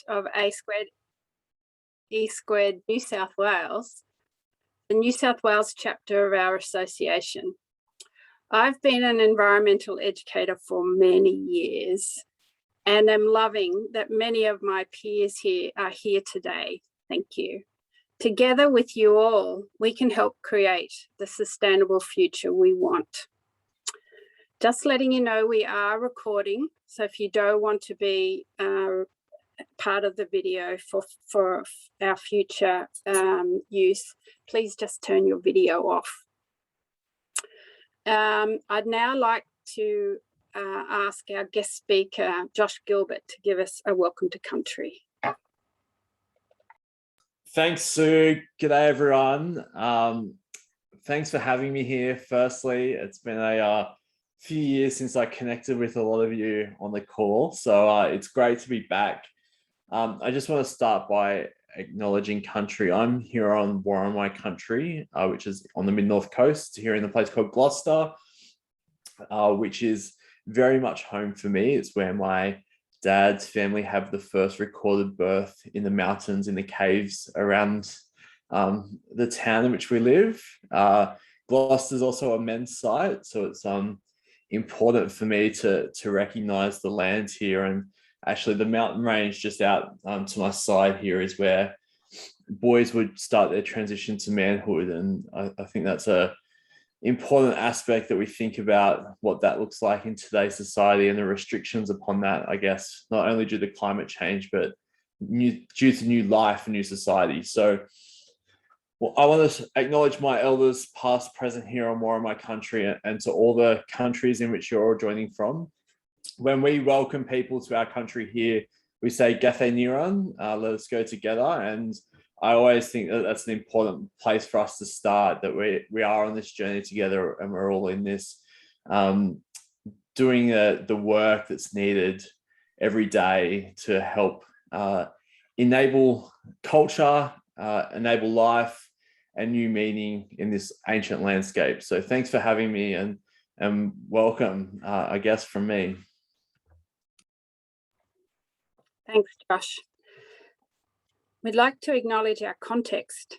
of AAEE New South Wales, the New South Wales chapter of our association. I've been an environmental educator for many years and am loving that many of my peers here are here today. Thank you. Together with you all, we can help create the sustainable future we want. Just letting you know, we are recording, so if you don't want to be part of the video for our future use, please just turn your video off. I'd now like to ask our guest speaker, Josh Gilbert, to give us a welcome to country. Thanks, Sue. G'day, everyone. Thanks for having me here. Firstly, it's been a few years since I connected with a lot of you on the call, so it's great to be back. I just want to start by acknowledging country. I'm here on Worimi country, which is on the mid-north coast, here in a place called Gloucester, which is very much home for me. It's where my dad's family have the first recorded birth in the mountains, in the caves around the town in which we live. Gloucester is also a men's site, so it's important for me to recognize the land here. And actually the mountain range just out to my side here is where boys would start their transition to manhood. And I think that's a important aspect that we think about what that looks like in today's society and the restrictions upon that, I guess, not only due to climate change, but due to new life and new society. So I want to acknowledge my elders, past, present here on Worimi country, and to all the countries in which you're all joining from. When we welcome people to our country here, we say Gathe Niran, let us go together. And I always think that that's an important place for us to start, that we are on this journey together and we're all in this, doing the work that's needed every day to help enable culture, enable life and new meaning in this ancient landscape. So thanks for having me, and welcome, I guess, from me. Thanks, Josh. We'd like to acknowledge our context,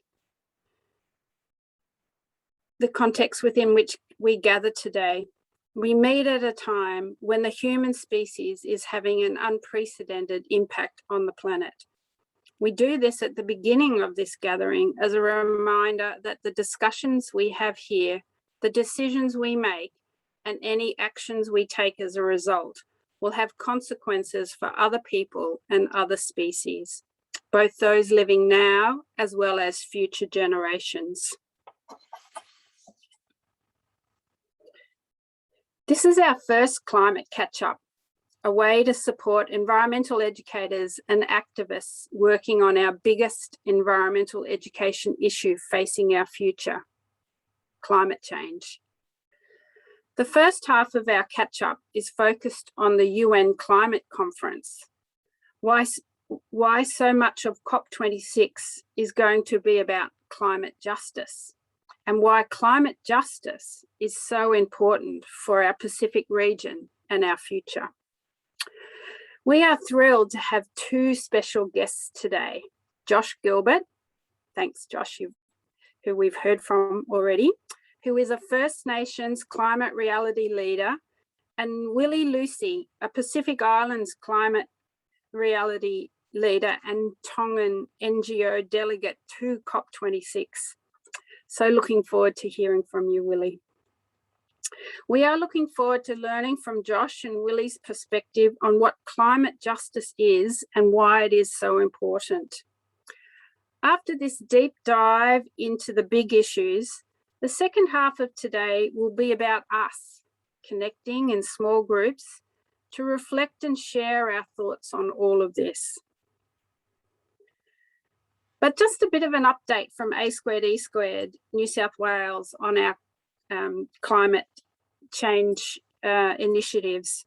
the context within which we gather today. We meet at a time when the human species is having an unprecedented impact on the planet. We do this at the beginning of this gathering as a reminder that the discussions we have here, the decisions we make, and any actions we take as a result will have consequences for other people and other species, both those living now as well as future generations. This is our first climate catch-up, a way to support environmental educators and activists working on our biggest environmental education issue facing our future, climate change. The first half of our catch-up is focused on the UN Climate Conference. Why so much of COP26 is going to be about climate justice, and why climate justice is so important for our Pacific region and our future. We are thrilled to have two special guests today. Josh Gilbert, thanks Josh, who we've heard from already, who is a First Nations climate reality leader, and Lousi, a Pacific Islands climate reality leader and Tongan NGO delegate to COP26. So looking forward to hearing from you, Uili. We are looking forward to learning from Josh and Uili's perspective on what climate justice is and why it is so important. After this deep dive into the big issues, the second half of today will be about us connecting in small groups to reflect and share our thoughts on all of this. But just a bit of an update from A2E New South Wales on our climate change initiatives.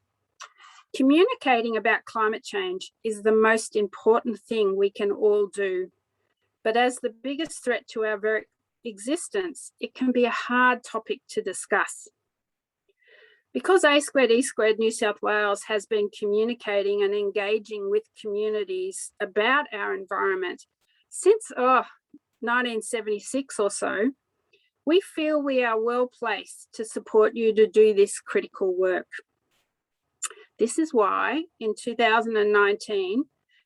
Communicating about climate change is the most important thing we can all do. But as the biggest threat to our very existence, it can be a hard topic to discuss. Because A2E New South Wales has been communicating and engaging with communities about our environment since 1976 or so, we feel we are well placed to support you to do this critical work. This is why in 2019,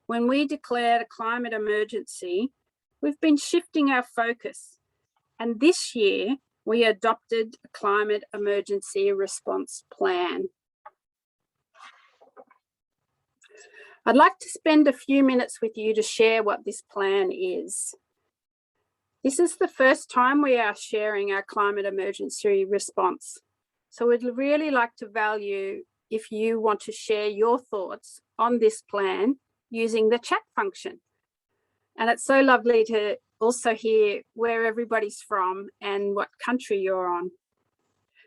when we declared a climate emergency, we've been shifting our focus. And this year, we adopted a climate emergency response plan. I'd like to spend a few minutes with you to share what this plan is. This is the first time we are sharing our climate emergency response. So we'd really like to value if you want to share your thoughts on this plan using the chat function. And it's so lovely to also hear where everybody's from and what country you're on.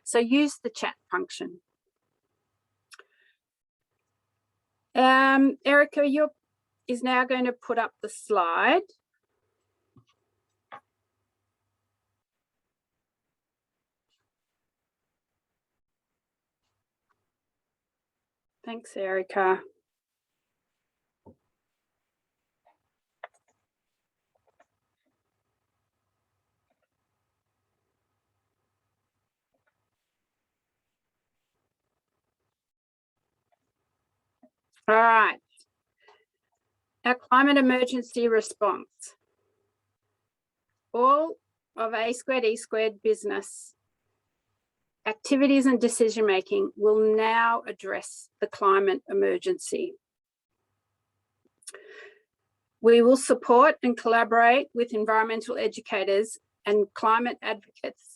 So use the chat function. Erica, is now going to put up the slide. Thanks, Erica. All right. Our climate emergency response. All of A2E business activities and decision making will now address the climate emergency. We will support and collaborate with environmental educators and climate advocates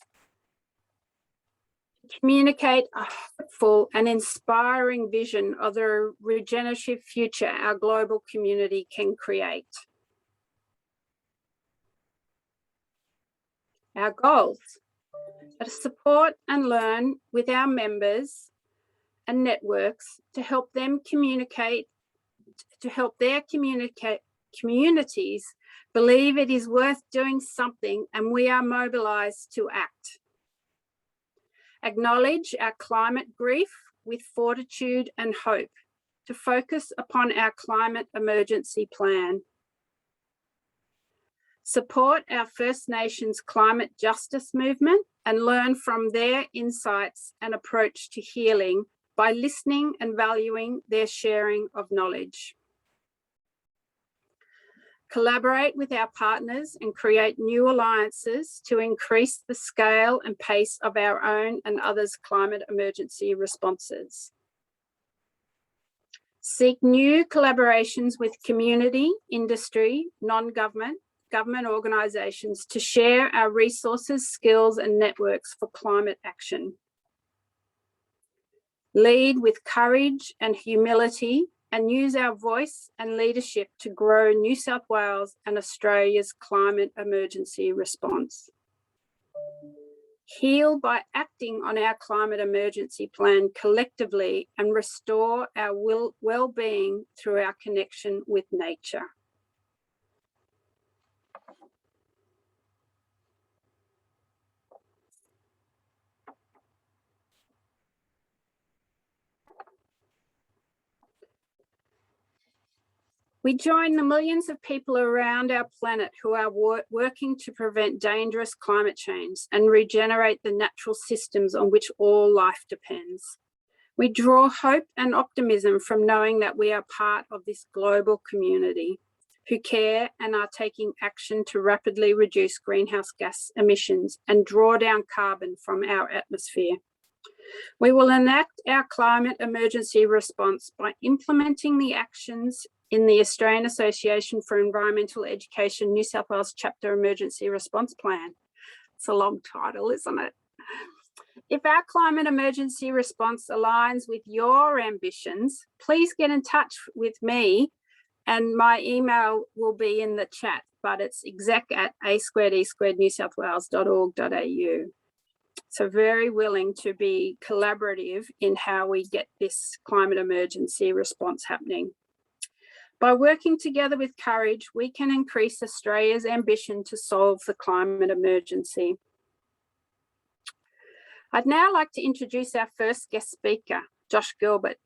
to communicate a hopeful and inspiring vision of the regenerative future our global community can create. Our goals are to support and learn with our members and networks to help them communicate, to help their communities believe it is worth doing something, and we are mobilised to act. Acknowledge our climate grief with fortitude and hope to focus upon our climate emergency plan. Support our First Nations climate justice movement and learn from their insights and approach to healing by listening and valuing their sharing of knowledge. Collaborate with our partners and create new alliances to increase the scale and pace of our own and others' climate emergency responses. Seek new collaborations with community, industry, non-government, government organisations to share our resources, skills and networks for climate action. Lead with courage and humility and use our voice and leadership to grow New South Wales and Australia's climate emergency response. Heal by acting on our climate emergency plan collectively and restore our well-being through our connection with nature. We join the millions of people around our planet who are working to prevent dangerous climate change and regenerate the natural systems on which all life depends. We draw hope and optimism from knowing that we are part of this global community who care and are taking action to rapidly reduce greenhouse gas emissions and draw down carbon from our atmosphere. We will enact our climate emergency response by implementing the actions in the Australian Association for Environmental Education New South Wales Chapter Emergency Response Plan. It's a long title, isn't it? If our climate emergency response aligns with your ambitions, please get in touch with me, and my email will be in the chat, but it's exec@a2e2newsouthwales.org.au. So very willing to be collaborative in how we get this climate emergency response happening. By working together with courage, we can increase Australia's ambition to solve the climate emergency. I'd now like to introduce our first guest speaker, Josh Gilbert.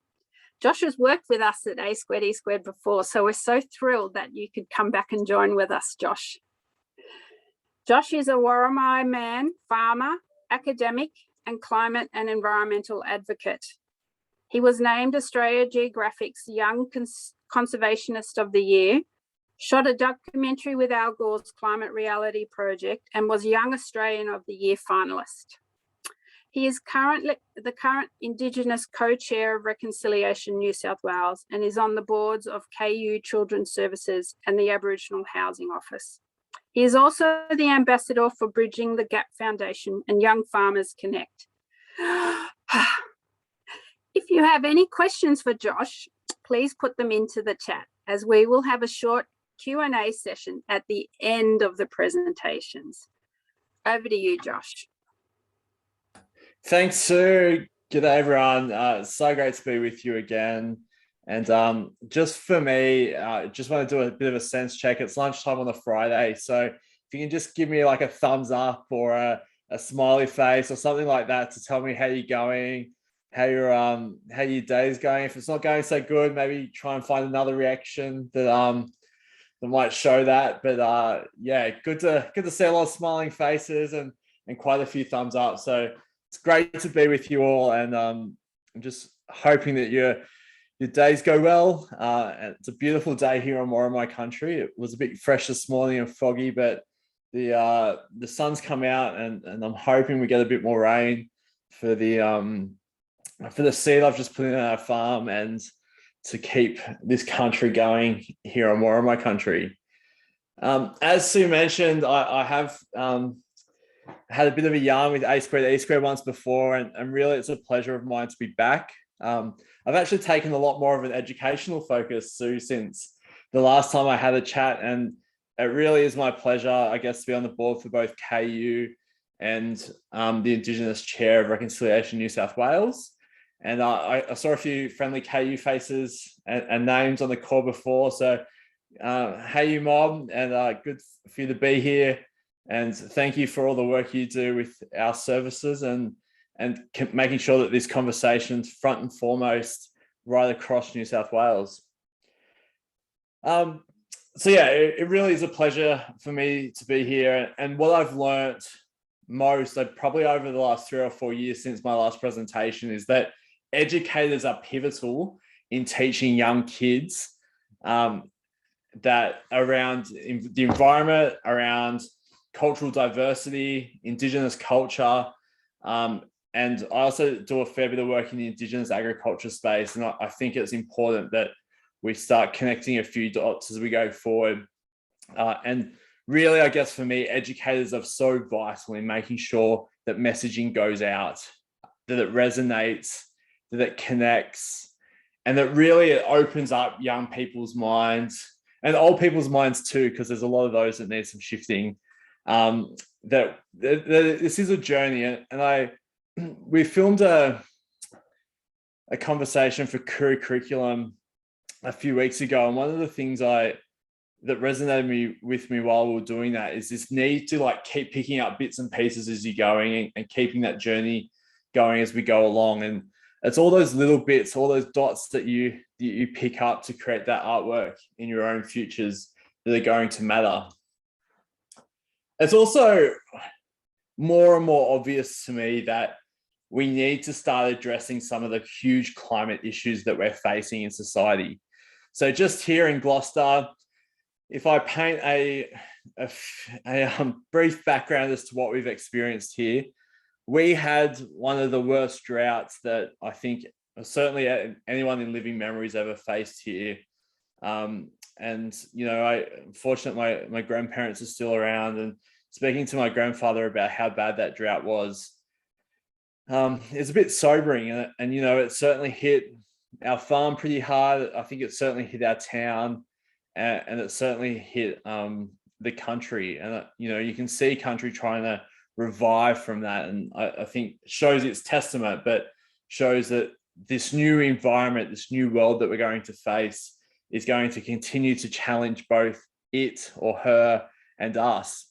Josh has worked with us at A²E² before, so we're so thrilled that you could come back and join with us, Josh. Josh is a Worimi man, farmer, academic, and climate and environmental advocate. He was named Australia Geographic's Young Conservationist of the Year, shot a documentary with Al Gore's Climate Reality Project, and was Young Australian of the Year finalist. He is currently the current Indigenous co-chair of Reconciliation New South Wales and is on the boards of KU Children's Services and the Aboriginal Housing Office. He is also the ambassador for Bridging the Gap Foundation and Young Farmers Connect. If you have any questions for Josh, please put them into the chat, as we will have a short Q&A session at the end of the presentations. Over to you, Josh. Thanks, Sue. G'day, everyone. So great to be with you again. And just for me, just want to do a bit of a sense check. It's lunchtime on a Friday, so if you can just give me like a thumbs up or a smiley face or something like that to tell me how you're going, how your day's going. If it's not going so good, maybe try and find another reaction that might show that. But yeah, good to see a lot of smiling faces and quite a few thumbs up. So it's great to be with you all, and I'm just hoping that your days go well. It's a beautiful day here on Worimi country. It was a bit fresh this morning and foggy, but the sun's come out, and I'm hoping we get a bit more rain for the seed I've just put in our farm and to keep this country going here on Worimi country. As Sue mentioned, I have had a bit of a yarn with A²E² once before, and really it's a pleasure of mine to be back. I've actually taken a lot more of an educational focus, Sue, since the last time I had a chat, and it really is my pleasure, I guess, to be on the board for both KU and the Indigenous Chair of Reconciliation New South Wales. And I saw a few friendly KU faces and names on the call before, so hey you mob, and good for you to be here, and thank you for all the work you do with our services and making sure that this conversation's front and foremost right across New South Wales. So yeah, it really is a pleasure for me to be here. And what I've learned most, probably over the last 3 or 4 years since my last presentation, is that educators are pivotal in teaching young kids that around the environment, around cultural diversity, Indigenous culture, and I also do a fair bit of work in the Indigenous agriculture space. And I think it's important that we start connecting a few dots as we go forward. And really, I guess for me, educators are so vital in making sure that messaging goes out, that it resonates, that it connects, and that really it opens up young people's minds and old people's minds too, because there's a lot of those that need some shifting. That this is a journey, and we filmed a conversation for Kuru Curriculum a few weeks ago, and one of the things that resonated with me while we were doing that is this need to like keep picking up bits and pieces as you're going and keeping that journey going as we go along. And it's all those little bits, all those dots that you pick up to create that artwork in your own futures that are going to matter. It's also more and more obvious to me that we need to start addressing some of the huge climate issues that we're facing in society. So just here in Gloucester, if I paint a brief background as to what we've experienced here, we had one of the worst droughts that I think certainly anyone in living memory's ever faced here. And, you know, fortunately, my grandparents are still around, and speaking to my grandfather about how bad that drought was, it's a bit sobering. And, you know, it certainly hit our farm pretty hard. I think it certainly hit our town, and it certainly hit the country. And, you know, you can see country trying to revive from that. And I think shows its testament, but shows that this new environment, this new world that we're going to face is going to continue to challenge both it or her and us.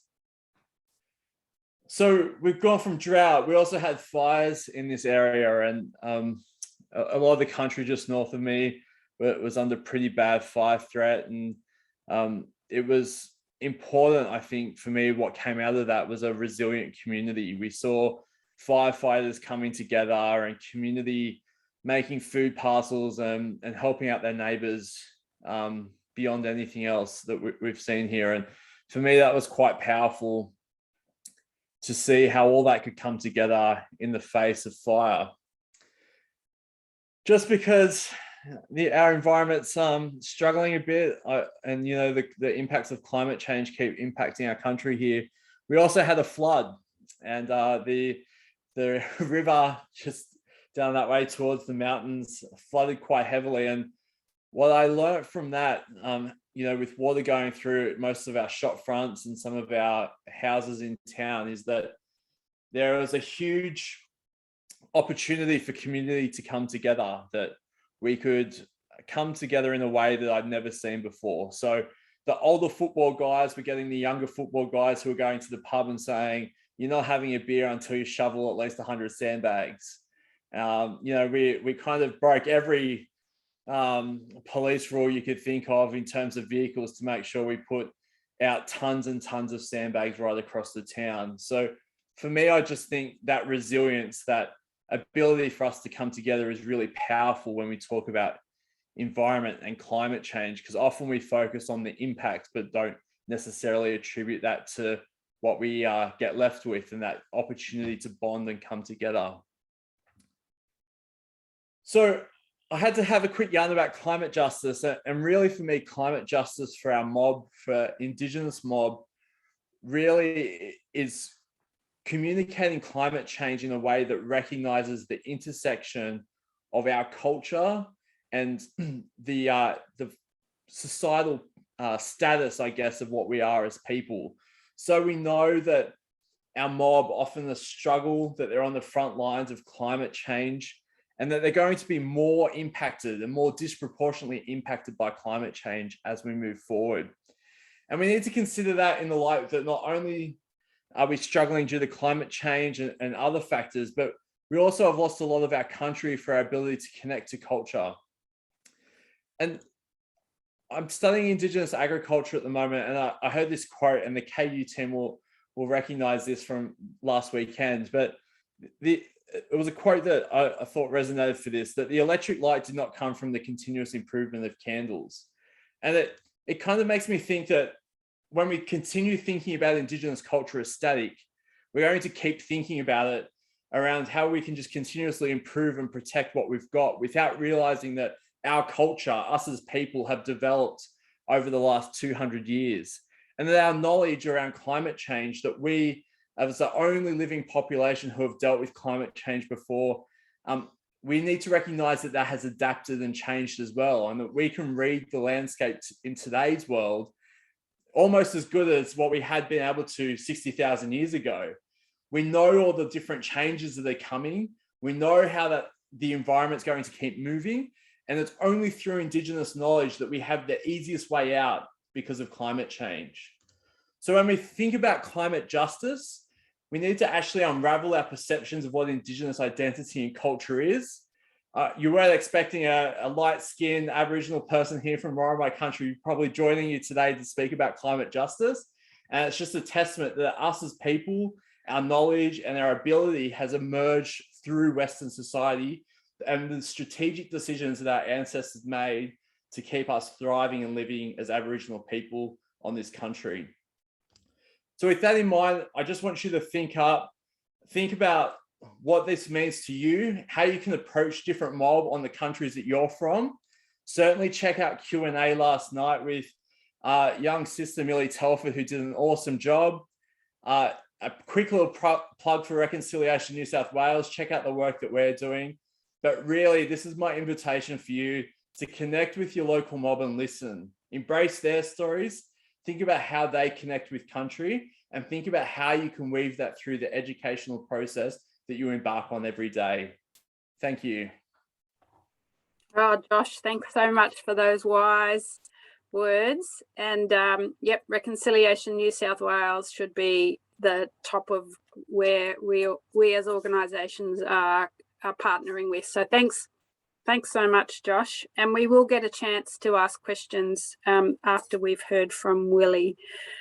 So we've gone from drought. We also had fires in this area, and a lot of the country just north of me was under pretty bad fire threat. And it was important, I think, for me, what came out of that was a resilient community. We saw firefighters coming together and community making food parcels and helping out their neighbors beyond anything else that we've seen here. And for me, that was quite powerful to see how all that could come together in the face of fire. Just because our environment's struggling a bit, and you know the impacts of climate change keep impacting our country here. We also had a flood, and the river just down that way towards the mountains flooded quite heavily. And what I learned from that, you know, with water going through most of our shop fronts and some of our houses in town, is that there was a huge opportunity for community to come together, that we could come together in a way that I'd never seen before. So the older football guys were getting the younger football guys who were going to the pub and saying, you're not having a beer until you shovel at least 100 sandbags. You know, we kind of broke every police rule you could think of in terms of vehicles to make sure we put out tons and tons of sandbags right across the town. So for me, I just think that resilience, that ability for us to come together is really powerful when we talk about environment and climate change, because often we focus on the impact but don't necessarily attribute that to what we get left with, and that opportunity to bond and come together. So I had to have a quick yarn about climate justice, and really for me, climate justice for our mob, for Indigenous mob, really is communicating climate change in a way that recognizes the intersection of our culture and the societal status, I guess, of what we are as people. So we know that our mob often struggle, that they're on the front lines of climate change, and that they're going to be more impacted and more disproportionately impacted by climate change as we move forward. And we need to consider that in the light that not only are we struggling due to climate change and other factors, but we also have lost a lot of our country for our ability to connect to culture. And I'm studying Indigenous agriculture at the moment, and I heard this quote, and the KU team will recognize this from last weekend, but it was a quote that I thought resonated for this, that the electric light did not come from the continuous improvement of candles. And it kind of makes me think that when we continue thinking about Indigenous culture as static, we're going to keep thinking about it around how we can just continuously improve and protect what we've got, without realizing that our culture, us as people, have developed over the last 200 years. And that our knowledge around climate change, that we, as the only living population who have dealt with climate change before, we need to recognize that that has adapted and changed as well, and that we can read the landscape in today's world almost as good as what we had been able to 60,000 years ago. We know all the different changes that are coming. We know how that the environment's going to keep moving. And it's only through Indigenous knowledge that we have the easiest way out because of climate change. So when we think about climate justice, we need to actually unravel our perceptions of what Indigenous identity and culture is. You weren't expecting a light-skinned Aboriginal person here from Warrambai country probably joining you today to speak about climate justice. And it's just a testament that us as people, our knowledge and our ability has emerged through Western society and the strategic decisions that our ancestors made to keep us thriving and living as Aboriginal people on this country. So with that in mind, I just want you to think about what this means to you, how you can approach different mob on the countries that you're from. Certainly check out Q&A last night with young sister Uili Telford, who did an awesome job. A quick little plug for Reconciliation New South Wales. Check out the work that we're doing. But really, this is my invitation for you to connect with your local mob and listen. Embrace their stories. Think about how they connect with country, and think about how you can weave that through the educational process that you embark on every day. Thank you. Oh, Josh, thanks so much for those wise words. And yep, Reconciliation New South Wales should be the top of where we as organisations are partnering with. So thanks so much, Josh. And we will get a chance to ask questions after we've heard from Uili.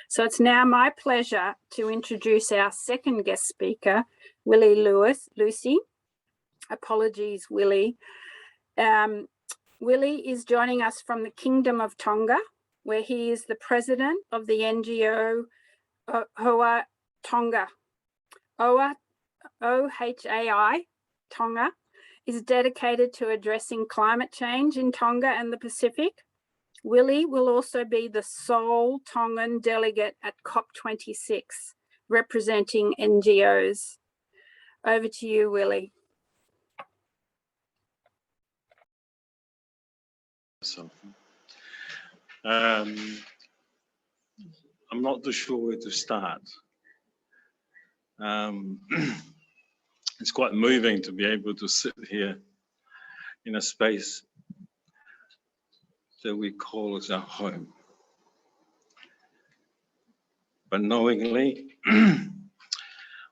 So it's now my pleasure to introduce our second guest speaker, Lousi. Apologies, Uili. Uili is joining us from the Kingdom of Tonga, where he is the president of the NGO Hoa Tonga. OHAI Tonga is dedicated to addressing climate change in Tonga and the Pacific. Uili will also be the sole Tongan delegate at COP26, representing NGOs. Over to you, Uili. So, I'm not too sure where to start. It's quite moving to be able to sit here in a space that we call as our home. But knowingly,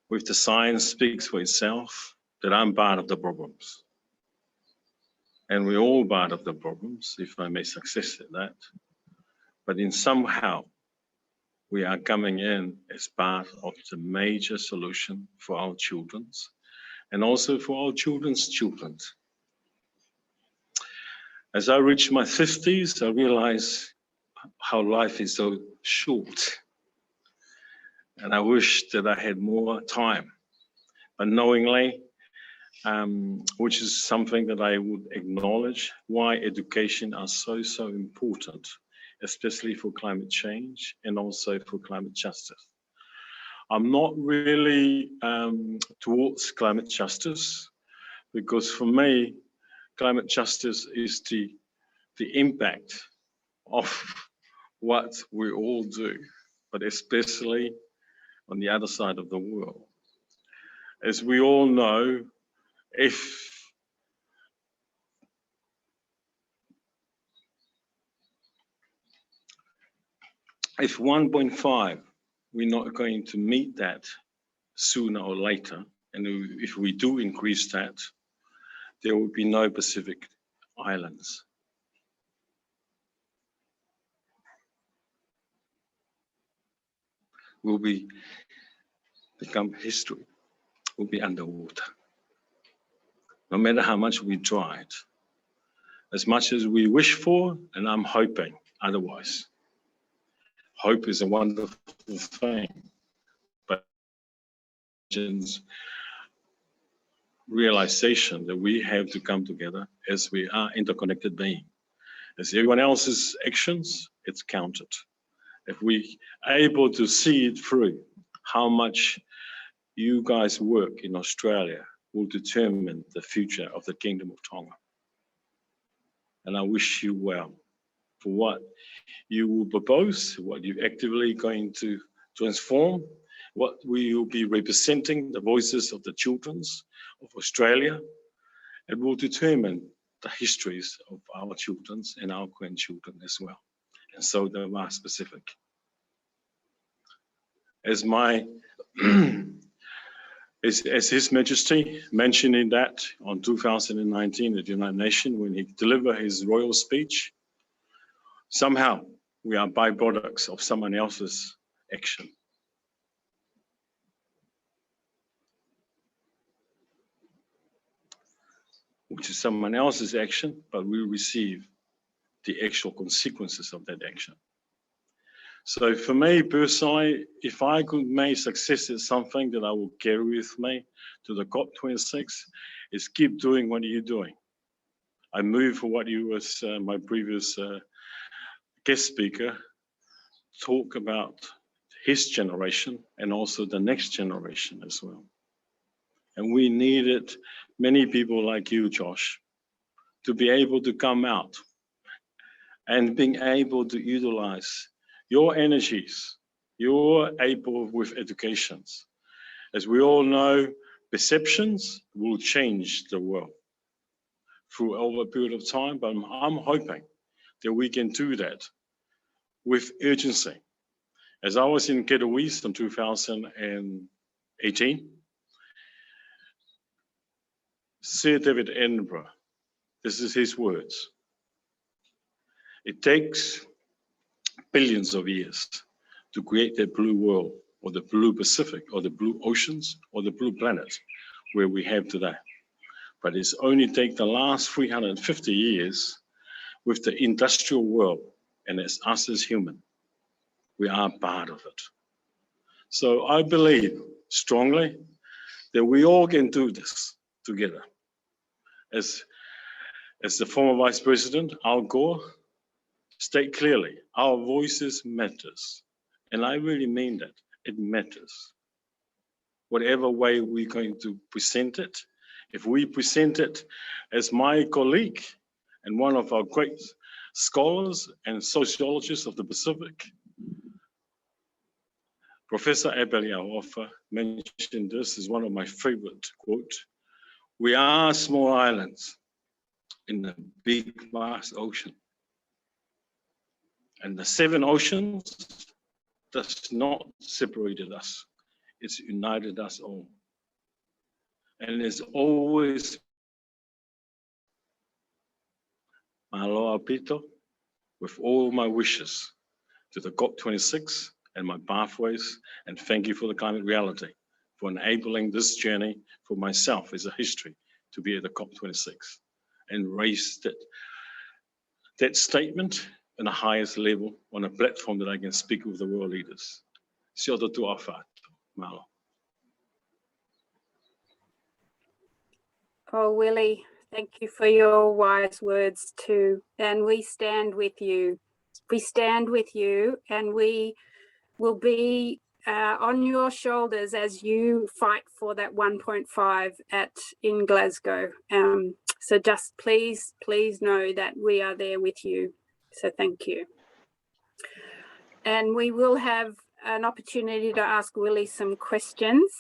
with the science speaks for itself, that I'm part of the problems. And we're all part of the problems, if I may success at that. But in somehow, we are coming in as part of the major solution for our children's and also for our children's children. As I reach my 50s, I realize how life is so short. And I wish that I had more time. But knowingly, which is something that I would acknowledge, why education are so important, especially for climate change and also for climate justice. I'm not really towards climate justice, because for me, climate justice is the impact of what we all do, but especially on the other side of the world. As we all know, if 1.5, we're not going to meet that sooner or later, and if we do increase that, there will be no Pacific Islands. Will become history, will be underwater. No matter how much we tried, as much as we wish for, and I'm hoping otherwise. Hope is a wonderful thing, but realization that we have to come together as we are interconnected beings. As everyone else's actions, it's counted. If we are able to see it through, how much you guys work in Australia will determine the future of the Kingdom of Tonga. And I wish you well for what you will propose, what you're actively going to transform, what we will be representing the voices of the children of Australia. It will determine the histories of our children and our grandchildren as well. And so the Mars Pacific. As His Majesty mentioning that on 2019 at the United Nations when he delivered his royal speech, somehow we are byproducts of someone else's action. Which is someone else's action, but we receive the actual consequences of that action. So for me personally, if I could make success at something that I will carry with me to the COP26, is keep doing what you're doing. I move for what you was, my previous guest speaker, talk about his generation and also the next generation as well. And we needed many people like you, Josh, to be able to come out and being able to utilize your energies, you're able with educations. As we all know, perceptions will change the world through over a period of time, but I'm hoping that we can do that with urgency. As I was in Kiribati in 2018, Sir David Attenborough, this is his words. It takes billions of years to create that blue world, or the blue Pacific, or the blue oceans, or the blue planet where we have today. But it's only take the last 350 years with the industrial world, and it's us as human. We are part of it. So I believe strongly that we all can do this together. As the former Vice President, Al Gore, state clearly, our voices matters. And I really mean that, it matters. Whatever way we're going to present it, if we present it as my colleague and one of our great scholars and sociologists of the Pacific, Professor Abel Offer mentioned this is one of my favorite quotes. We are small islands in the big, vast ocean. And the 7 oceans does not separated us. It's united us all. And it's always Mahaloa Pito with all my wishes to the COP26 and my pathways, and thank you for the climate reality, for enabling this journey for myself as a history to be at the COP26 and raise that statement in the highest level on a platform that I can speak with the world leaders. Sia ora tu awha, Malo. Oh, Willie, thank you for your wise words too. And we stand with you. We stand with you, and we will be on your shoulders as you fight for that 1.5 in Glasgow. So just please know that we are there with you. So thank you. And we will have an opportunity to ask Willie some questions.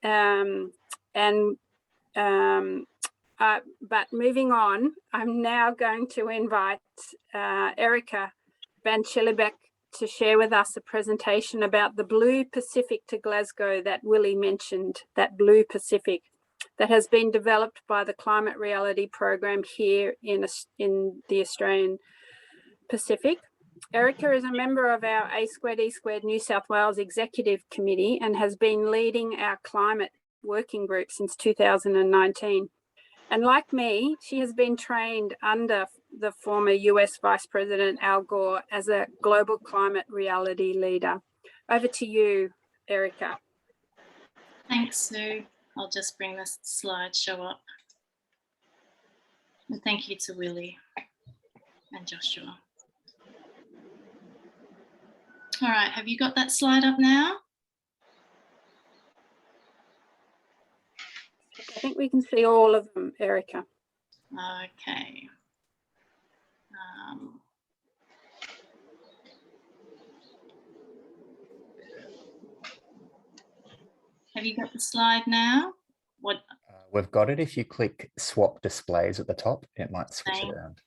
But moving on, I'm now going to invite Erica Van Schillebeck to share with us a presentation about the Blue Pacific to Glasgow that Willie mentioned, that Blue Pacific that has been developed by the Climate Reality Program here in the Australian Pacific. Erica is a member of our A2E2 New South Wales Executive Committee and has been leading our climate working group since 2019. And like me, she has been trained under the former US Vice President Al Gore as a global climate reality leader. Over to you, Erica. Thanks, Sue. I'll just bring this slideshow up. And thank you to Willie and Joshua. All right, have you got that slide up now? I think we can see all of them, Erica. Okay. Have you got the slide now? What? We've got it. If you click swap displays at the top, it might switch it around.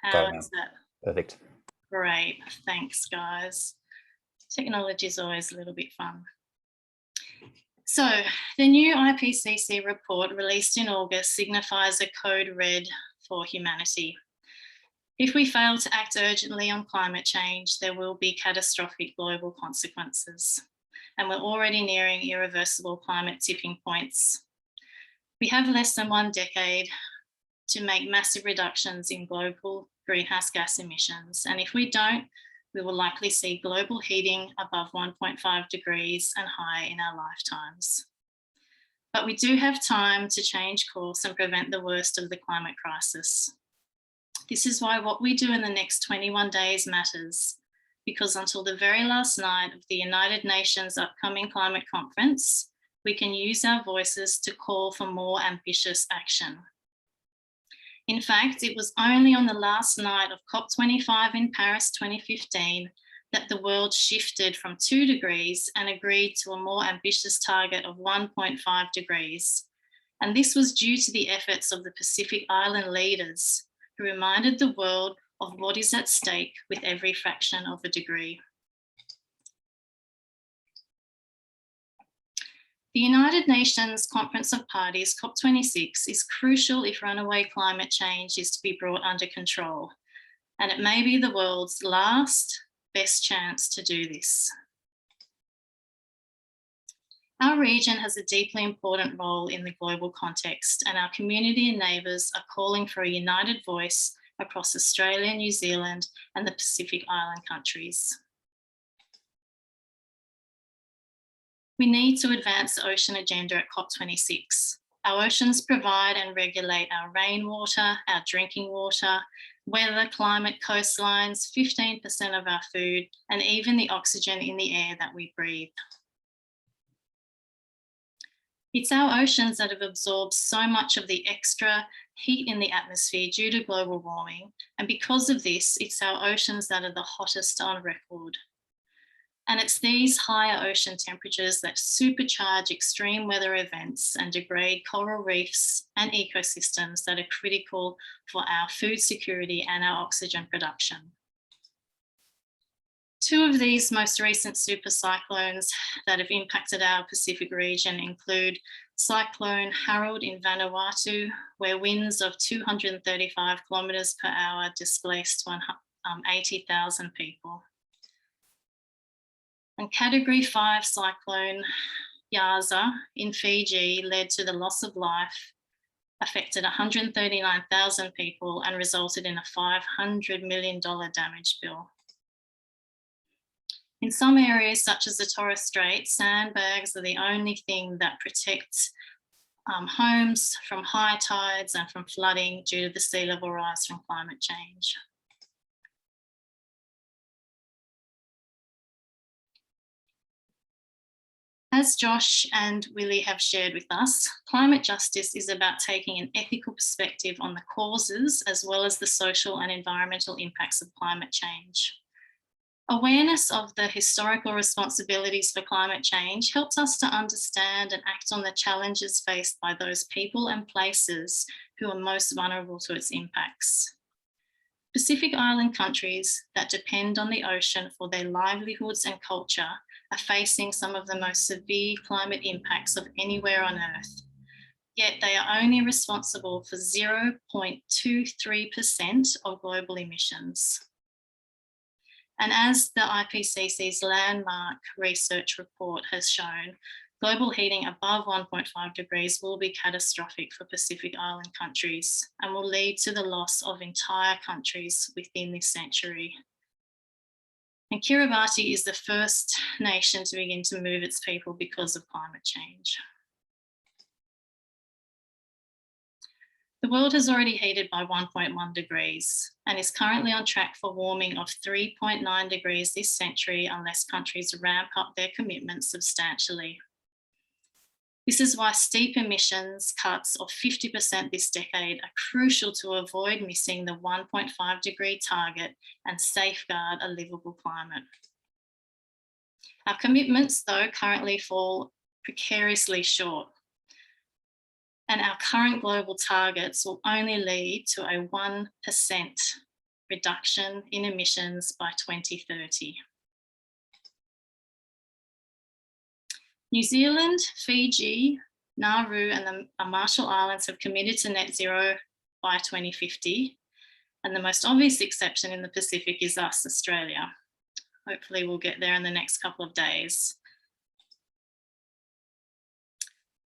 How is that? Perfect. Great. Thanks, guys. Technology is always a little bit fun. So the new IPCC report released in August signifies a code red for humanity. If we fail to act urgently on climate change, there will be catastrophic global consequences. And we're already nearing irreversible climate tipping points. We have less than 1 decade to make massive reductions in global greenhouse gas emissions. And if we don't, we will likely see global heating above 1.5 degrees and higher in our lifetimes. But we do have time to change course and prevent the worst of the climate crisis. This is why what we do in the next 21 days matters, because until the very last night of the United Nations upcoming climate conference, we can use our voices to call for more ambitious action. In fact, it was only on the last night of COP25 in Paris 2015 that the world shifted from 2 degrees and agreed to a more ambitious target of 1.5 degrees. And this was due to the efforts of the Pacific Island leaders who reminded the world of what is at stake with every fraction of a degree. The United Nations Conference of Parties, COP26, is crucial if runaway climate change is to be brought under control, and it may be the world's last best chance to do this. Our region has a deeply important role in the global context, and our community and neighbours are calling for a united voice across Australia, New Zealand, and the Pacific Island countries. We need to advance the ocean agenda at COP26. Our oceans provide and regulate our rainwater, our drinking water, weather, climate, coastlines, 15% of our food, and even the oxygen in the air that we breathe. It's our oceans that have absorbed so much of the extra heat in the atmosphere due to global warming. And because of this, it's our oceans that are the hottest on record. And it's these higher ocean temperatures that supercharge extreme weather events and degrade coral reefs and ecosystems that are critical for our food security and our oxygen production. Two of these most recent super cyclones that have impacted our Pacific region include Cyclone Harold in Vanuatu, where winds of 235 kilometres per hour displaced 80,000 people. And Category 5 Cyclone Yaza in Fiji led to the loss of life, affected 139,000 people and resulted in a $500 million damage bill. In some areas, such as the Torres Strait, sandbags are the only thing that protect homes from high tides and from flooding due to the sea level rise from climate change. As Josh and Uili have shared with us, climate justice is about taking an ethical perspective on the causes as well as the social and environmental impacts of climate change. Awareness of the historical responsibilities for climate change helps us to understand and act on the challenges faced by those people and places who are most vulnerable to its impacts. Pacific Island countries that depend on the ocean for their livelihoods and culture are facing some of the most severe climate impacts of anywhere on Earth. Yet they are only responsible for 0.23% of global emissions. And as the IPCC's landmark research report has shown, global heating above 1.5 degrees will be catastrophic for Pacific Island countries and will lead to the loss of entire countries within this century. And Kiribati is the first nation to begin to move its people because of climate change. The world has already heated by 1.1 degrees and is currently on track for warming of 3.9 degrees this century unless countries ramp up their commitments substantially. This is why steep emissions cuts of 50% this decade are crucial to avoid missing the 1.5 degree target and safeguard a livable climate. Our commitments, though, currently fall precariously short. And our current global targets will only lead to a 1% reduction in emissions by 2030. New Zealand, Fiji, Nauru, and the Marshall Islands have committed to net zero by 2050. And the most obvious exception in the Pacific is us, Australia. Hopefully we'll get there in the next couple of days.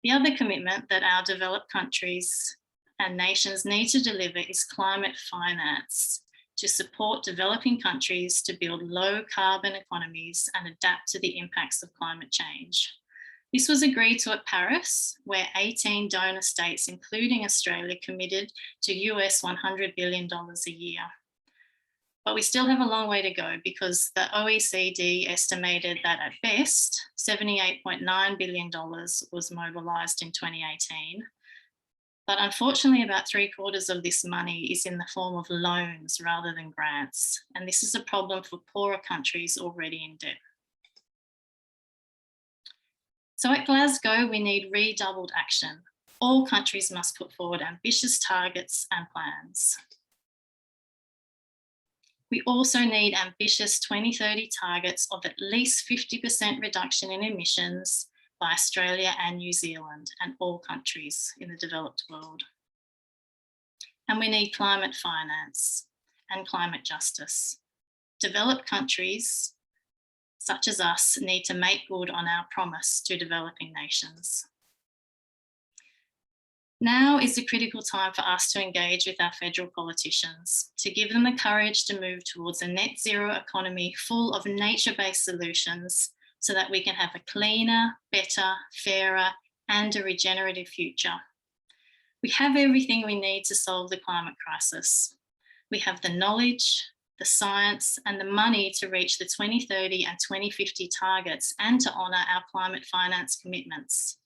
The other commitment that our developed countries and nations need to deliver is climate finance to support developing countries to build low carbon economies and adapt to the impacts of climate change. This was agreed to at Paris, where 18 donor states, including Australia, committed to US $100 billion a year. But we still have a long way to go because the OECD estimated that at best, $78.9 billion was mobilised in 2018. But unfortunately, about 3/4 of this money is in the form of loans rather than grants. And this is a problem for poorer countries already in debt. So at Glasgow, we need redoubled action. All countries must put forward ambitious targets and plans. We also need ambitious 2030 targets of at least 50% reduction in emissions by Australia and New Zealand and all countries in the developed world. And we need climate finance and climate justice. Developed countries, such as us, need to make good on our promise to developing nations. Now is the critical time for us to engage with our federal politicians, to give them the courage to move towards a net zero economy full of nature-based solutions so that we can have a cleaner, better, fairer, and a regenerative future. We have everything we need to solve the climate crisis. We have the knowledge, the science, and the money to reach the 2030 and 2050 targets and to honour our climate finance commitments.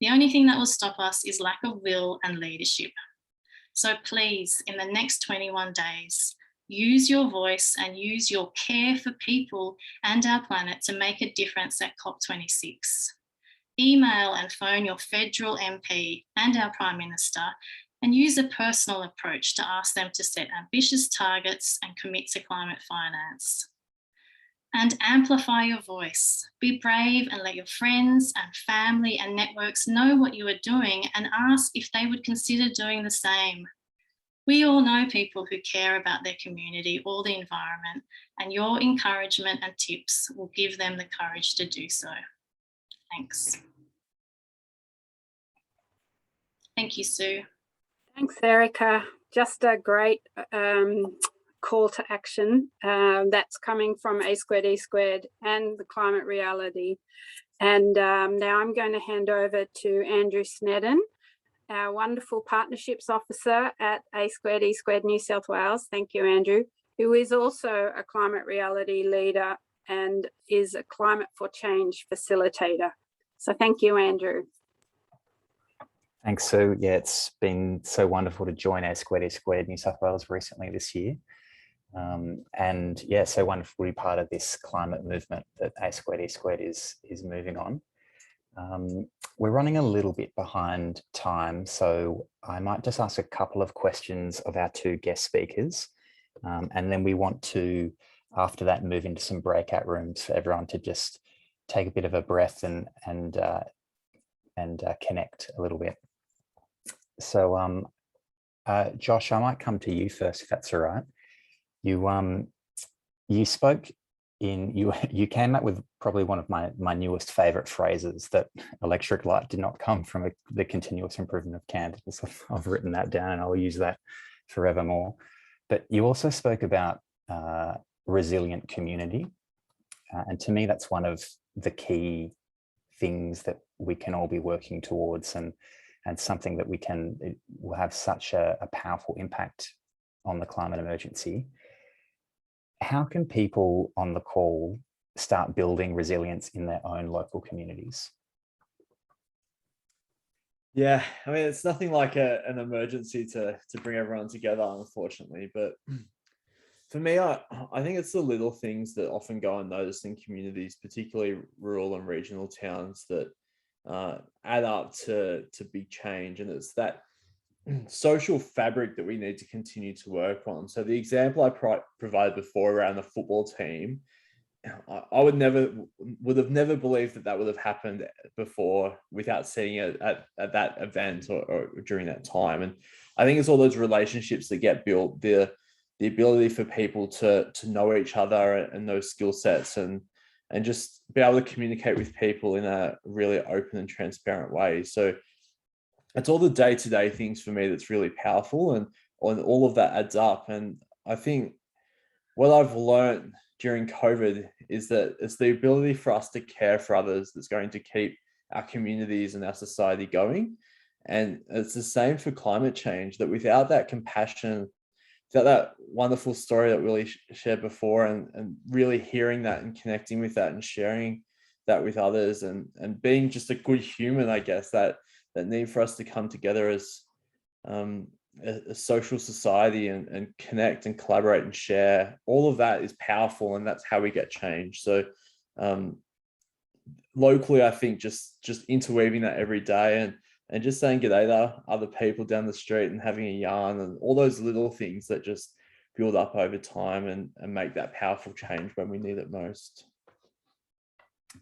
The only thing that will stop us is lack of will and leadership. So please, in the next 21 days, use your voice and use your care for people and our planet to make a difference at COP26. Email and phone your federal MP and our Prime Minister and use a personal approach to ask them to set ambitious targets and commit to climate finance. And amplify your voice. Be brave and let your friends and family and networks know what you are doing and ask if they would consider doing the same. We all know people who care about their community or the environment, and your encouragement and tips will give them the courage to do so. Thanks. Thank you, Sue. Thanks, Erica. Just a great call to action that's coming from A2E2 and the climate reality. And now I'm going to hand over to Andrew Snedden, our wonderful partnerships officer at A2E2 New South Wales. Thank you, Andrew, who is also a climate reality leader and is a climate for change facilitator. So thank you, Andrew. Thanks, Sue. Yeah, it's been so wonderful to join A2E2 New South Wales recently this year. And yeah, so wonderful to be part of this climate movement that A2E2 is moving on. We're running a little bit behind time, so I might just ask a couple of questions of our two guest speakers. And then we want to, after that, move into some breakout rooms for everyone to just take a bit of a breath and connect a little bit. So Josh, I might come to you first, if that's all right. You spoke you came up with probably one of my newest favorite phrases, that electric light did not come from the continuous improvement of candles. I've written that down and I'll use that forevermore. But you also spoke about resilient community. And to me, that's one of the key things that we can all be working towards, and something that will have such a powerful impact on the climate emergency. How can people on the call start building resilience in their own local communities? Yeah, I mean, it's nothing like an emergency to bring everyone together, unfortunately. But for me, I think it's the little things that often go unnoticed in communities, particularly rural and regional towns, that add up to big change. And it's that social fabric that we need to continue to work on. So the example I provided before around the football team, I would have never believed that would have happened before without seeing it at that event or during that time. And I think it's all those relationships that get built, the ability for people to know each other and those skill sets, and just be able to communicate with people in a really open and transparent way. So it's all the day-to-day things for me that's really powerful, and all of that adds up. And I think what I've learned during COVID is that it's the ability for us to care for others that's going to keep our communities and our society going. And it's the same for climate change, that without that compassion, without that wonderful story that Uili shared before, and really hearing that and connecting with that and sharing that with others, and being just a good human, I guess, that need for us to come together as a social society and connect and collaborate and share, all of that is powerful, and that's how we get change. So locally, I think just interweaving that every day, and just saying g'day to other people down the street and having a yarn, and all those little things that just build up over time and make that powerful change when we need it most.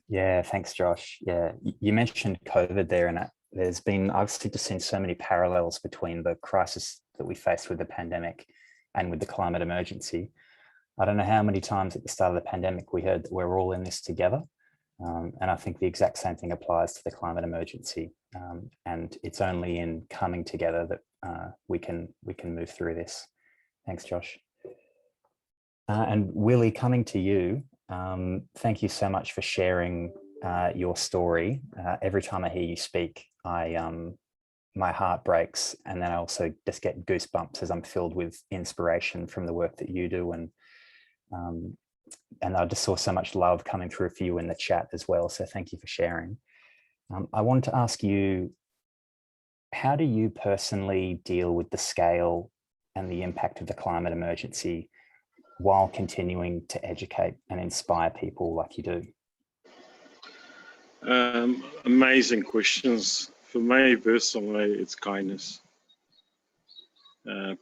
Yeah, thanks, Josh. Yeah, you mentioned COVID there, and I've just seen so many parallels between the crisis that we faced with the pandemic and with the climate emergency. I don't know how many times at the start of the pandemic we heard that we're all in this together. And I think the exact same thing applies to the climate emergency. And it's only in coming together that we can move through this. Thanks, Josh. And Uili, coming to you, thank you so much for sharing your story. Every time I hear you speak, my heart breaks, and then I also just get goosebumps as I'm filled with inspiration from the work that you do, and I just saw so much love coming through for you in the chat as well. So thank you for sharing. I wanted to ask you, how do you personally deal with the scale and the impact of the climate emergency while continuing to educate and inspire people like you do? Amazing questions. For me personally, it's kindness.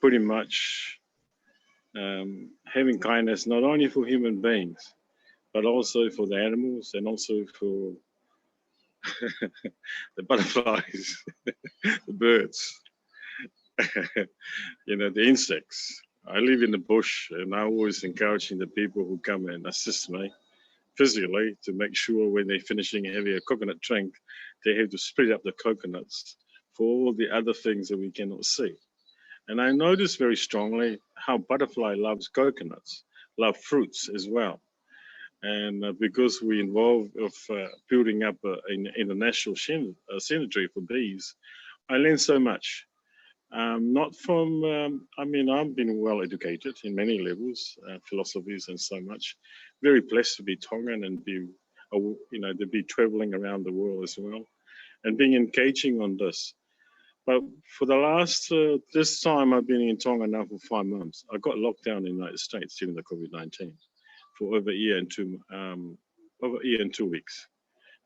Pretty much having kindness not only for human beings, but also for the animals and also for the butterflies, the birds, the insects. I live in the bush, and I'm always encouraging the people who come and assist me physically to make sure when they're finishing having a coconut drink, they have to spread up the coconuts for all the other things that we cannot see. And I notice very strongly how butterfly loves coconuts, love fruits as well. And because we're involved of building up an international cemetery for bees, I learned so much. Not from, I've been well educated in many levels, philosophies and so much. Very blessed to be Tongan and to be traveling around the world as well and being engaging on this. But for the last, this time I've been in Tonga now for 5 months. I got locked down in the United States during the COVID-19 for over a year and 2 weeks.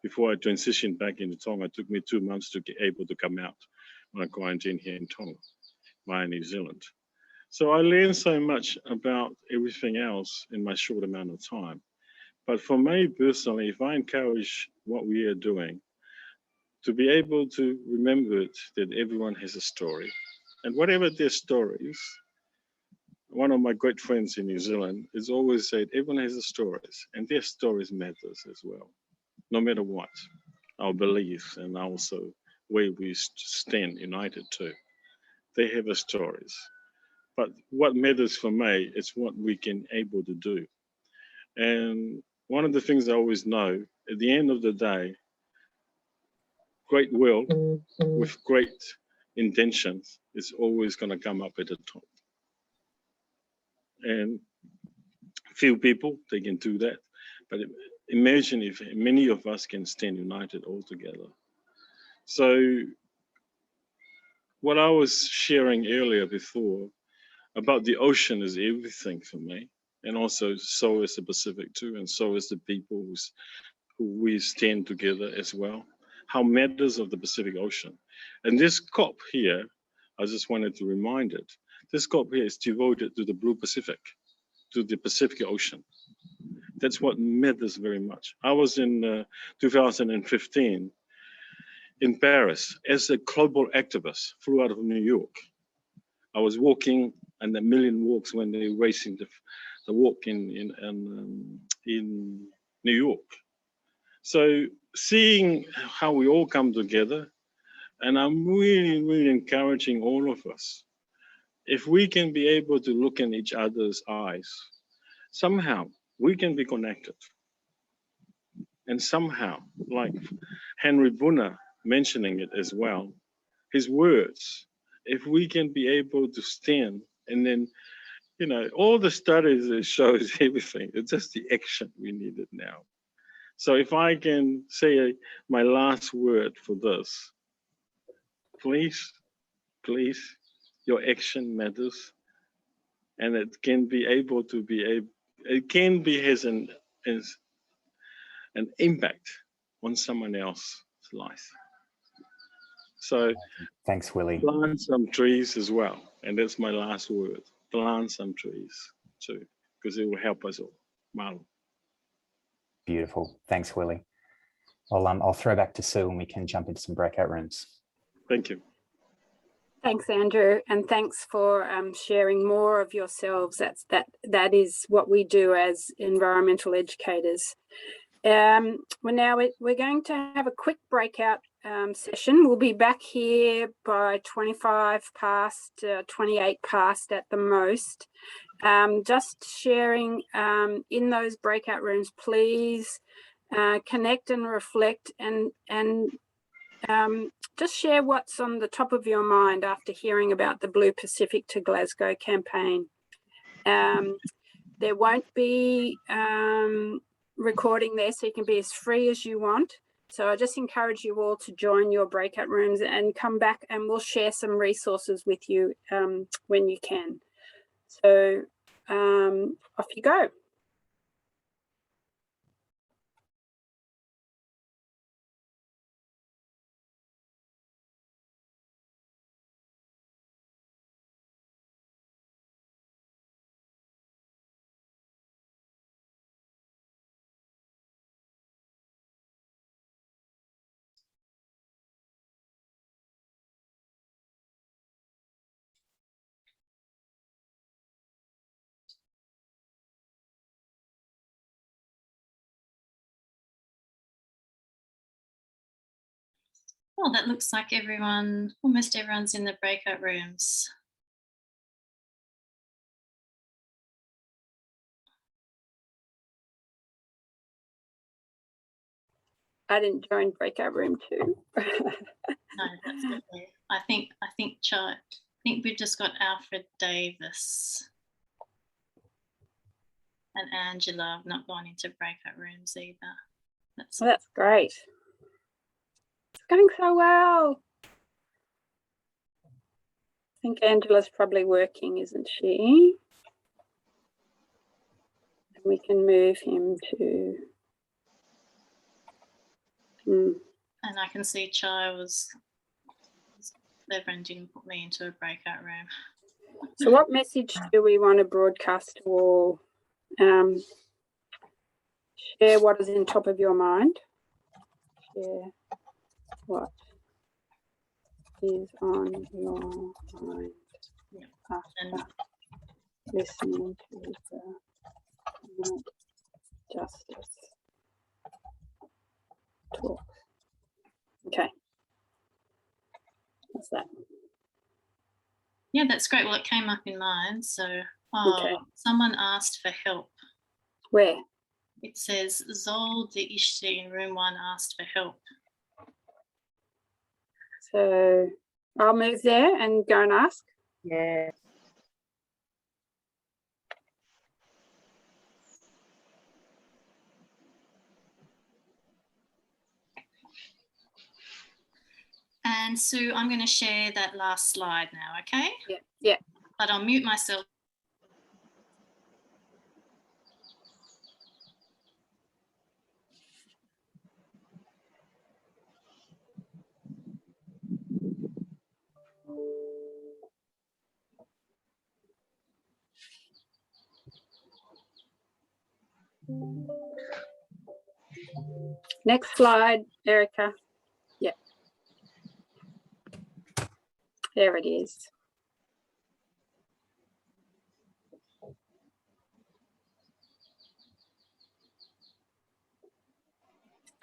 Before I transitioned back into Tonga, it took me 2 months to get able to come out when I quarantined here in Tonga, via New Zealand. So I learned so much about everything else in my short amount of time. But for me personally, if I encourage what we are doing, to be able to remember that everyone has a story, and whatever their stories, one of my great friends in New Zealand has always said, everyone has a stories, and their stories matters as well, no matter what, our beliefs and also where we stand united too. They have a stories. But what matters for me is what we can able to do. And one of the things I always know, at the end of the day, great will with great intentions is always going to come up at the top. And few people, they can do that. But imagine if many of us can stand united all together. So what I was sharing earlier before about the ocean is everything for me. And also so is the Pacific too. And so is the people who we stand together as well. How matters of the Pacific Ocean. And this COP here, I just wanted to remind it, this COP here is devoted to the Blue Pacific, to the Pacific Ocean. That's what matters very much. I was in 2015 in Paris as a global activist, flew out of New York. I was walking, and a million walks when they were racing the walk in New York. So seeing how we all come together, and I'm really, really encouraging all of us, if we can be able to look in each other's eyes, somehow we can be connected. And somehow, like Henry Bunner mentioning it as well, his words, if we can be able to stand, and then, all the studies that shows everything, it's just the action we needed now. So if I can say my last word for this, please, your action matters, and it can be able to be has an impact on someone else's life. So thanks, Uili. Plant some trees as well, and that's my last word. plant some trees too, because it will help us all. Wow. Beautiful. Thanks, Willie. I'll throw back to Sue and we can jump into some breakout rooms. Thank you. Thanks, Andrew, and thanks for sharing more of yourselves. That is what we do as environmental educators. We're going to have a quick breakout session. We'll be back here by 25 past, 28 past at the most. Just sharing in those breakout rooms, please connect and reflect and just share what's on the top of your mind after hearing about the Blue Pacific to Glasgow campaign. There won't be recording there, so you can be as free as you want. So I just encourage you all to join your breakout rooms and come back, and we'll share some resources with you when you can. So off you go. Well, that looks like almost everyone's in the breakout rooms. I didn't join breakout room 2. No, that's okay. I think we've just got Alfred Davis and Angela have not gone into breakout rooms either. That's great. It's going so well. I think Angela's probably working, isn't she? And we can move him to. And I can see Everyone didn't put me into a breakout room. So what message do we want to broadcast to all? Share what is in top of your mind. Share what is on your mind after listening to the climate justice talk. Okay. What's that? Yeah, that's great. Well, it came up in mine. So Okay. Someone asked for help. Where? It says Zol de Ishti in room 1 asked for help. So I'll move there and go and ask. Yeah. And Sue, I'm going to share that last slide now, okay? Yeah. But I'll mute myself. Next slide, Erica. Yeah. There it is.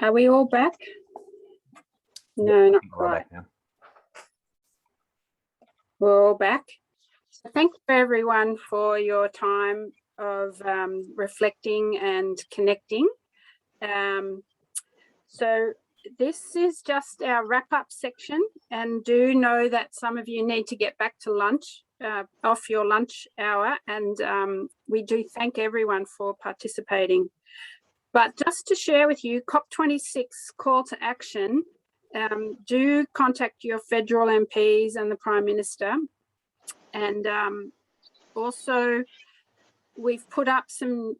Are we all back? No, not quite. We're all back. So thank you everyone for your time of reflecting and connecting. So this is just our wrap-up section, and do know that some of you need to get back to lunch, off your lunch hour, and we do thank everyone for participating. But just to share with you, COP26 call to action, do contact your federal MPs and the Prime Minister. And also we've put up some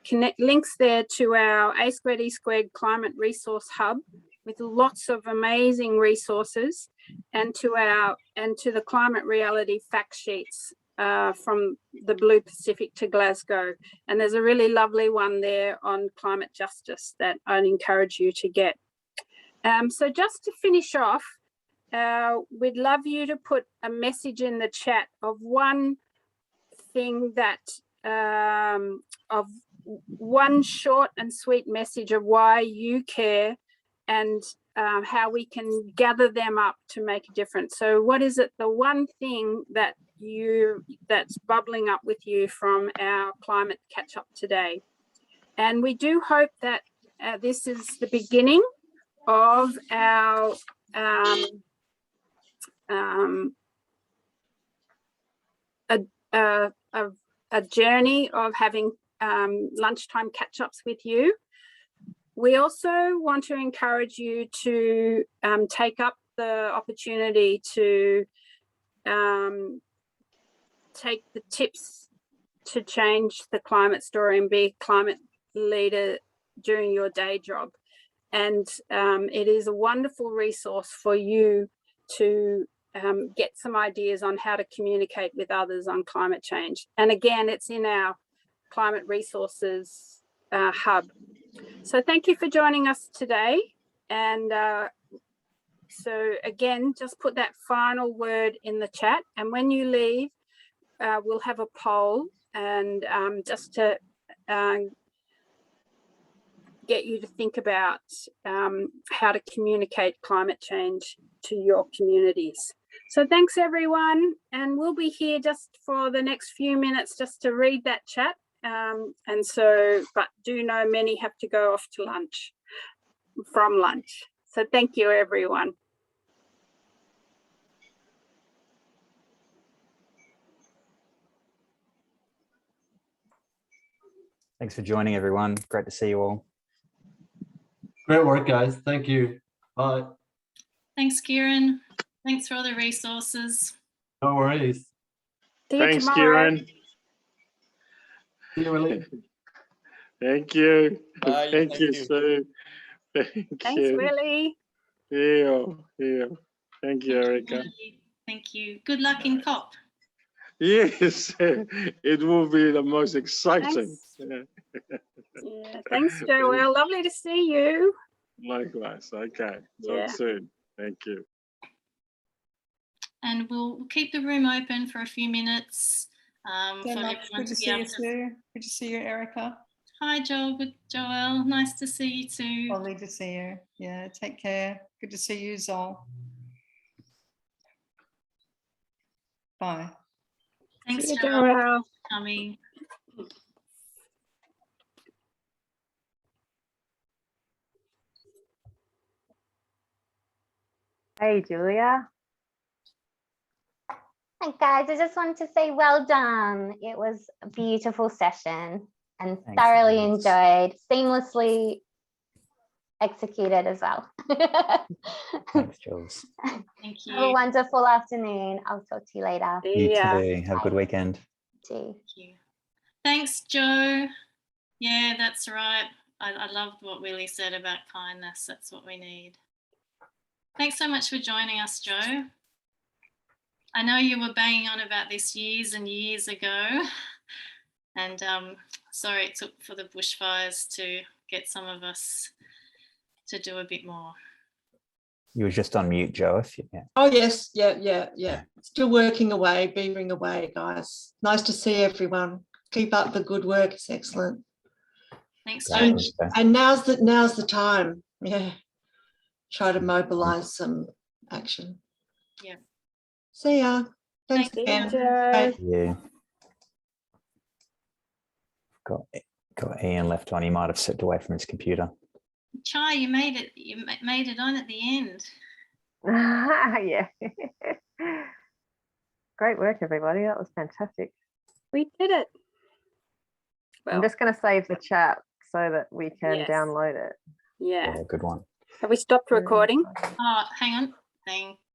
connect links there to our A2E2 Climate Resource Hub with lots of amazing resources, and to the Climate Reality fact sheets from the Blue Pacific to Glasgow. And there's a really lovely one there on climate justice that I'd encourage you to get. So just to finish off, we'd love you to put a message in the chat of one thing that, of one short and sweet message of why you care and how we can gather them up to make a difference. So what is it, the one thing that that's bubbling up with you from our climate catch-up today? And we do hope that this is the beginning of our a journey of having lunchtime catch-ups with you. We also want to encourage you to take up the opportunity to take the tips to change the climate story and be a climate leader during your day job. And it is a wonderful resource for you to get some ideas on how to communicate with others on climate change. And again, it's in our climate resources hub. So thank you for joining us today. And so again, just put that final word in the chat. And when you leave, we'll have a poll and just to get you to think about how to communicate climate change to your communities. So thanks everyone, and we'll be here just for the next few minutes just to read that chat. And so, but do know many have to go off to lunch, from lunch. So thank you everyone. Thanks for joining, everyone. Great to see you all. Great work, guys. Thank you. Bye. Thanks, Kieran. Thanks for all the resources. No worries. See you Thanks, tomorrow. Kieran. See you, Willie. Thank you. Bye. Thank you, Sue. Thank Thanks, you. Willie. Yeah. Thank you, Erica. Thank you. Good luck in COP. Yes, it will be the most exciting. Thanks. Yeah, thanks, Joelle. Lovely to see you. Likewise. Okay. Yeah. Talk soon. Thank you. And we'll keep the room open for a few minutes. So for much. everyone Good to be see able you, Sue. Good to see you, Erica. Hi, Joelle. Nice to see you too. Lovely to see you. Yeah, take care. Good to see you, Zol. Bye. Thanks, See you, Joelle, Joelle. for coming. Hey, Julia. Hi guys, I just wanted to say well done. It was a beautiful session and Thanks, thoroughly thanks. enjoyed, seamlessly executed as well. Thanks, Jules. Thank you. Have a wonderful afternoon. I'll talk to you later. You Yeah. too. Have a good weekend. Too. Thank you. Thanks, Joe. Yeah, that's right. I loved what Willie said about kindness. That's what we need. Thanks so much for joining us, Joe. I know you were banging on about this years and years ago, and sorry it took for the bushfires to get some of us to do a bit more. You were just on mute, Joe. Yeah. Oh, yes. Yeah. Still working away, beavering away, guys. Nice to see everyone. Keep up the good work. It's excellent. Thanks, Great. Joe. And now's the time. Yeah. Try to mobilise some action. Yeah. See ya. Thanks Thanks, again. Joe. Bye. Yeah. Got Ian left on. He might have stepped away from his computer. Chai, you made it. You made it on at the end. Yeah. Great work, everybody. That was fantastic. We did it. I'm Well, just going to save the chat so that we can Yes. download it. yeah. Yeah, good one. Have we stopped recording? Oh, hang on. Thank